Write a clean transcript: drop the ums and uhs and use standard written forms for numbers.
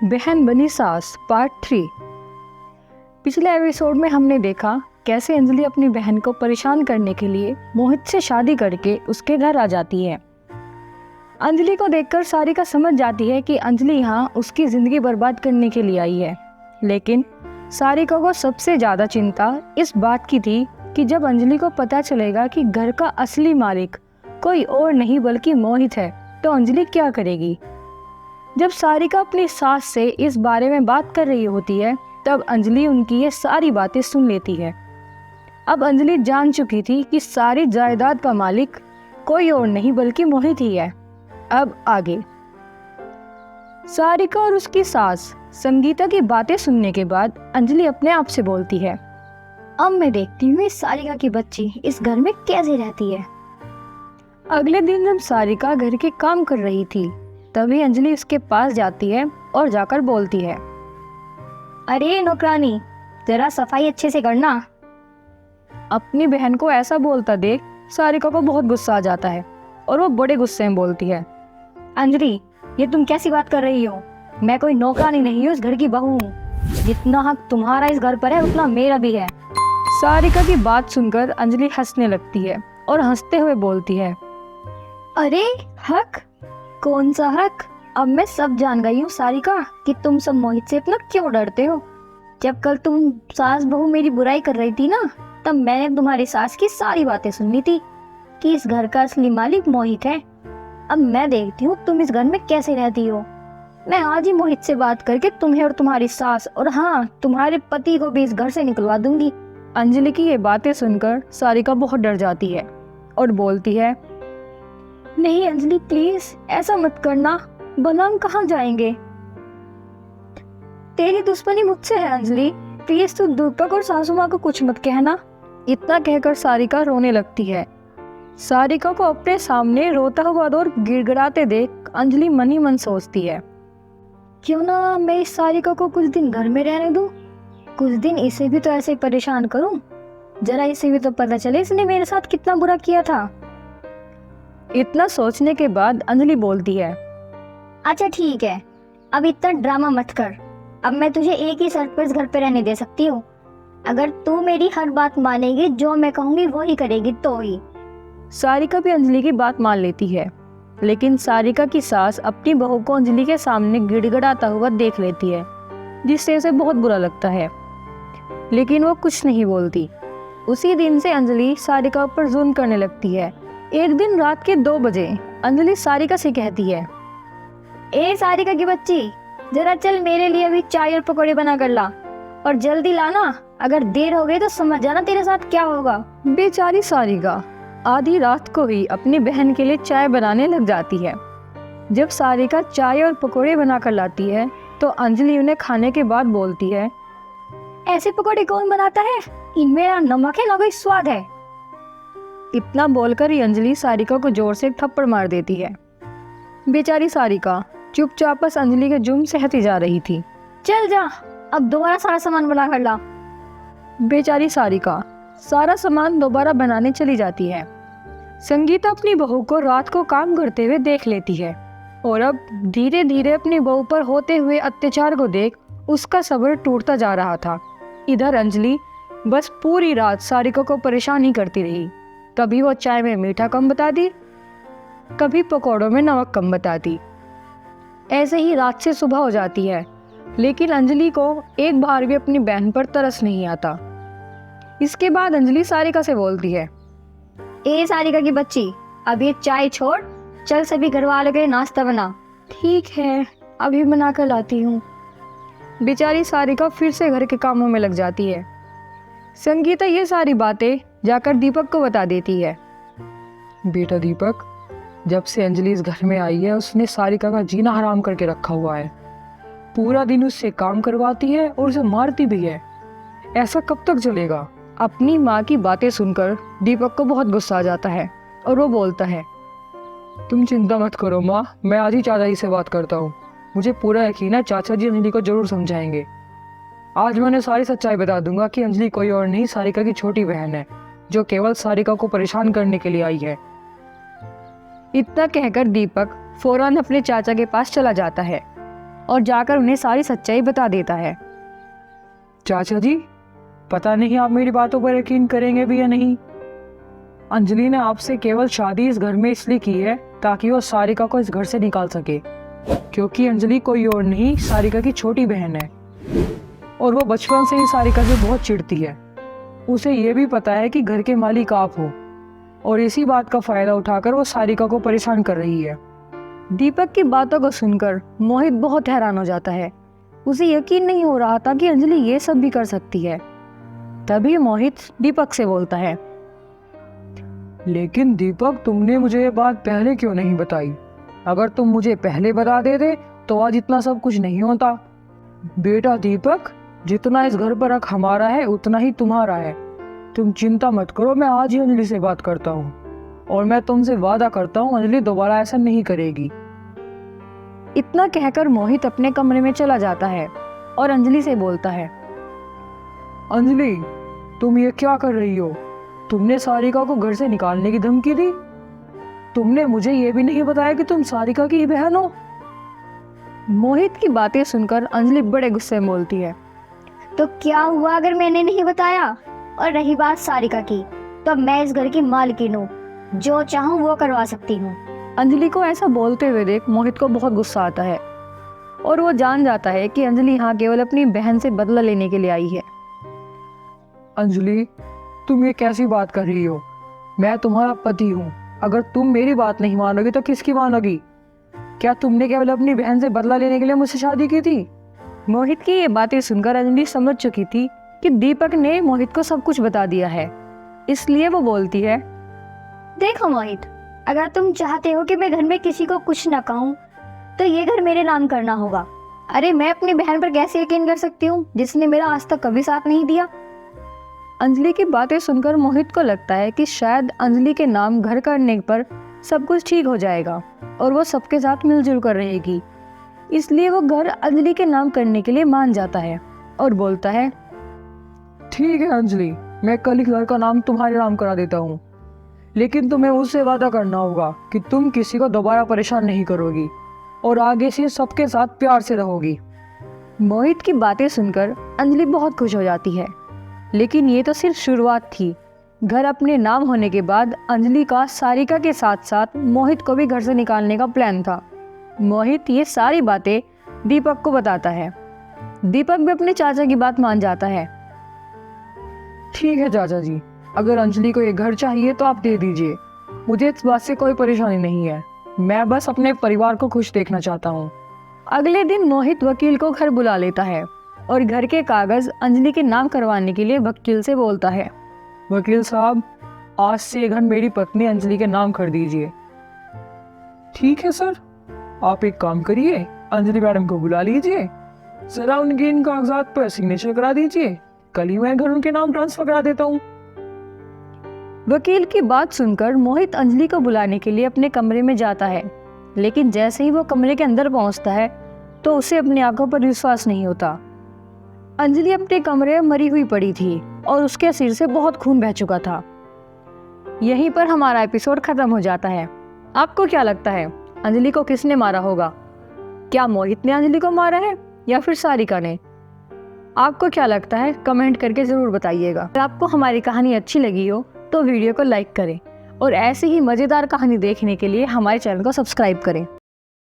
बहन बनी सास पार्ट 3। पिछले एपिसोड में हमने देखा कैसे अंजलि अपनी बहन को परेशान करने के लिए मोहित से शादी करके उसके घर आ जाती है। अंजलि को देखकर सारिका समझ जाती है कि अंजलि यहाँ उसकी ज़िंदगी बर्बाद करने के लिए आई है, लेकिन सारिका को सबसे ज़्यादा चिंता इस बात की थी कि जब अंजलि को पता चलेगा कि घर का असली मालिक कोई और नहीं बल्कि मोहित है तो अंजलि क्या करेगी। जब सारिका अपनी सास से इस बारे में बात कर रही होती है तब अंजलि उनकी ये सारी बातें सुन लेती है। अब अंजलि जान चुकी थी कि सारी जायदाद का मालिक कोई और नहीं बल्कि मोहित ही है। अब आगे सारिका और उसकी सास संगीता की बातें सुनने के बाद अंजलि अपने आप से बोलती है, अब मैं देखती हूँ इस सारिका की बच्ची इस घर में कैसे रहती है। अगले दिन जब सारिका घर के काम कर रही थी तभी अंजलि उसके पास जाती है और जाकर बोलती है, अरे नौकरानी, जरा सफाई अच्छे से करना। अपनी बहन को ऐसा बोलता देख सारिका को बहुत गुस्सा आ जाता है और वो बड़े गुस्से में बोलती है, अंजलि, ये तुम कैसी बात कर रही हो? मैं कोई नौकरानी नहीं हूँ, इस घर की बहू हूँ। जितना हक तुम्हारा इस घर पर है उतना मेरा भी है। सारिका की बात सुनकर अंजलि हंसने लगती है और हंसते हुए बोलती है, अरे हक? कौन सा हक? अब मैं सब जान गई हूँ सारिका कि तुम सब मोहित से इतना क्यों डरते हो। जब कल तुम सास बहू मेरी बुराई कर रही थी ना, तब मैंने तुम्हारी सास की सारी बातें सुनी थी कि इस घर का असली मालिक मोहित है। अब मैं देखती हूँ तुम इस घर में कैसे रहती हो। मैं आज ही मोहित से बात करके तुम्हें और तुम्हारी सास और हाँ, तुम्हारे पति को भी इस घर से निकलवा दूंगी। अंजलि की ये बातें सुनकर सारिका बहुत डर जाती है और बोलती है, नहीं अंजलि, प्लीज ऐसा मत करना, भला हम कहाँ जाएंगे? तेरी दुश्मनी मुझसे है अंजलि, प्लीज तू दीपक और सासू माँ को कुछ मत कहना। इतना कहकर सारिका रोने लगती है। सारिका को अपने सामने रोता हुआ और गिड़गिड़ाते देख अंजलि मन ही मन सोचती है, क्यों ना मैं इस सारिका को कुछ दिन घर में रहने दूं, कुछ दिन इसे भी तो ऐसे परेशान करूं, जरा इसे भी तो पता चले इसने मेरे साथ कितना बुरा किया था। इतना सोचने के बाद अंजलि बोलती है, अच्छा ठीक है, अब इतना ड्रामा मत कर। अब मैं तुझे एक ही शर्त पर इस घर पे रहने दे सकती हूँ। अगर तू मेरी हर बात मानेगी, जो मैं कहूँगी वो ही करेगी तो ही। सारिका भी अंजलि की बात मान लेती है, लेकिन सारिका की सास अपनी बहू को अंजलि के सामने गिड़गिड़ाता हुआ देख लेती है, जिससे उसे बहुत बुरा लगता है, लेकिन वो कुछ नहीं बोलती। उसी दिन से अंजलि सारिका पर जुल्म करने लगती है। एक दिन रात के 2 बजे अंजलि सारिका से कहती है, ए सारिका की बच्ची, जरा चल मेरे लिए अभी चाय और पकौड़े बना कर ला, और जल्दी लाना, अगर देर हो गई तो समझ जाना तेरे साथ क्या होगा। बेचारी सारिका आधी रात को ही अपनी बहन के लिए चाय बनाने लग जाती है। जब सारिका चाय और पकौड़े बनाकर लाती है तो अंजलि उन्हें खाने के बाद बोलती है, ऐसे पकौड़े कौन बनाता है? इनमें ना नमक है ना कोई स्वाद है। इतना बोलकर ही अंजलि सारिका को जोर से एक थप्पड़ मार देती है। बेचारी सारिका चुपचाप बस अंजलि के जुर्म सहती जा रही थी। चल जा, अब दोबारा सारा सामान बना कर ला। बेचारी सारिका सारा सामान दोबारा बनाने चली जाती है। संगीता अपनी बहू को रात को काम करते हुए देख लेती है और अब धीरे धीरे अपनी बहू पर होते हुए अत्याचार को देख उसका सब्र टूटता जा रहा था। इधर अंजलि बस पूरी रात सारिका को परेशान ही करती रही। कभी वो चाय में मीठा कम बताती, कभी पकौड़ों में नमक कम बताती। ऐसे ही रात से सुबह हो जाती है, लेकिन अंजलि को एक बार भी अपनी बहन पर तरस नहीं आता। इसके बाद अंजलि सारिका से बोलती है, ए सारिका की बच्ची, अब ये चाय छोड़, चल सभी घर वालों के लिए नाश्ता बना। ठीक है, अभी बना कर लाती हूँ। बेचारी सारिका फिर से घर के कामों में लग जाती है। संगीता ये सारी बातें जाकर दीपक को बता देती है। बेटा दीपक, जब से अंजलि इस घर में आई है उसने सारिका का जीना हराम करके रखा हुआ है। पूरा दिन उससे काम करवाती है और उसे मारती भी है। ऐसा कब तक चलेगा? अपनी माँ की बातें सुनकर दीपक को बहुत गुस्सा आ जाता है और वो बोलता है, तुम चिंता मत करो माँ, मैं आज ही चाचा जी से बात करता हूँ। मुझे पूरा यकीन है चाचा जी अंजलि को जरूर समझाएंगे। आज मैं उन्हें सारी सच्चाई बता दूंगा कि अंजलि कोई और नहीं, सारिका की छोटी बहन है जो केवल सारिका को परेशान करने के लिए आई है। इतना कहकर दीपक फौरन अपने चाचा के पास चला जाता है और जाकर उन्हें सारी सच्चाई बता देता है। चाचा जी, पता नहीं आप मेरी बातों पर यकीन करेंगे भी या नहीं। अंजलि ने आपसे केवल शादी इस घर में इसलिए की है ताकि वो सारिका को इस घर से निकाल सके, क्योंकि अंजलि कोई और नहीं, सारिका की छोटी बहन है और वो बचपन से ही सारिका से बहुत चिढ़ती है। उसे ये भी पता है कि घर के मालिक आप हो और इसी बात का फायदा उठाकर वो सारिका को परेशान कर रही है। दीपक की बातों को सुनकर मोहित बहुत हैरान हो जाता है। उसे यकीन नहीं हो रहा था कि अंजलि ये सब भी कर सकती है। तभी मोहित दीपक से बोलता है, लेकिन दीपक, तुमने मुझे ये बात पहले क्यों नहीं बताई? अगर तुम मुझे पहले बता देते तो आज इतना सब कुछ नहीं होता। बेटा दीपक, जितना इस घर पर हक हमारा है उतना ही तुम्हारा है। तुम चिंता मत करो, मैं आज ही अंजलि से बात करता हूँ और मैं तुमसे वादा करता हूँ अंजलि दोबारा ऐसा नहीं करेगी। इतना कहकर मोहित अपने कमरे में चला जाता है और अंजलि से बोलता है, अंजलि, तुम ये क्या कर रही हो? तुमने सारिका को घर से निकालने की धमकी दी। तुमने मुझे ये भी नहीं बताया कि तुम सारिका की बहन हो। मोहित की बातें सुनकर अंजलि बड़े गुस्से में बोलती है, तो क्या हुआ अगर मैंने नहीं बताया? और रही बात सारिका की, तो मैं इस घर की मालकिन हूँ, जो चाहूँ वो करवा सकती हूँ। अंजलि को ऐसा बोलते हुए देख मोहित को बहुत गुस्सा आता है और वो जान जाता है कि अंजलि यहाँ केवल अपनी बहन से बदला लेने के लिए आई है। अंजलि, तुम ये कैसी बात कर रही हो? मैं तुम्हारा पति हूँ। अगर तुम मेरी बात नहीं मानोगी तो किसकी मानोगी? क्या तुमने केवल अपनी बहन से बदला लेने के लिए मुझसे शादी की थी? मोहित की ये बातें सुनकर अंजलि समझ चुकी थी कि दीपक ने मोहित को सब कुछ बता दिया है, इसलिए वो बोलती है, देखो मोहित, अगर तुम चाहते हो कि मैं घर में किसी को कुछ न कहूँ तो ये घर मेरे नाम करना होगा। अरे मैं अपनी बहन पर कैसे यकीन कर सकती हूँ जिसने मेरा आज तक कभी साथ नहीं दिया। अंजलि की बातें सुनकर मोहित को लगता है कि शायद अंजलि के नाम घर करने पर सब कुछ ठीक हो जाएगा और वो सबके साथ मिलजुल कर रहेगी। इसलिए वो घर अंजलि के नाम करने के लिए मान जाता है और बोलता है, ठीक है अंजलि, मैं कल ही घर का नाम तुम्हारे नाम करा देता हूँ, लेकिन तुम्हें मुझसे वादा करना होगा कि तुम किसी को दोबारा परेशान नहीं करोगी और आगे से सबके साथ प्यार से रहोगी। मोहित की बातें सुनकर अंजलि बहुत खुश हो जाती है, लेकिन ये तो सिर्फ शुरुआत थी। घर अपने नाम होने के बाद अंजलि का सारिका के साथ साथ मोहित को भी घर से निकालने का प्लान था। मोहित ये सारी बातें दीपक को बताता है। दीपक भी अपने चाचा की बात मान जाता है। ठीक है चाचा जी, अगर अंजलि को ये घर चाहिए तो आप दे दीजिए। मुझे इस बात से कोई परेशानी नहीं है, मैं बस अपने परिवार को खुश देखना चाहता हूँ। अगले दिन मोहित वकील को घर बुला लेता है और घर के कागज अंजलि के नाम करवाने के लिए वकील से बोलता है, वकील साहब, आज से ये घर मेरी पत्नी अंजलि के नाम कर दीजिए। ठीक है सर, आप एक काम करिए, अंजलि मैडम को बुला लीजिए, जरा उनके इन कागजात पर सिग्नेचर करा दीजिए। कल ही मैं घर उनके नाम ट्रांसफर करा देता हूँ। वकील की बात सुनकर मोहित अंजलि को बुलाने के लिए अपने कमरे में जाता है, लेकिन जैसे ही वो कमरे के अंदर पहुंचता है तो उसे अपनी आंखों पर विश्वास नहीं होता। अंजलि अपने कमरे में मरी हुई पड़ी थी और उसके सिर से बहुत खून बह चुका था। यहीं पर हमारा एपिसोड खत्म हो जाता है। आपको क्या लगता है, अंजलि को किसने मारा होगा? क्या मोहित ने अंजलि को मारा है या फिर सारिका ने? आपको क्या लगता है, कमेंट करके ज़रूर बताइएगा। अगर आपको हमारी कहानी अच्छी लगी हो तो वीडियो को लाइक करें और ऐसी ही मज़ेदार कहानी देखने के लिए हमारे चैनल को सब्सक्राइब करें।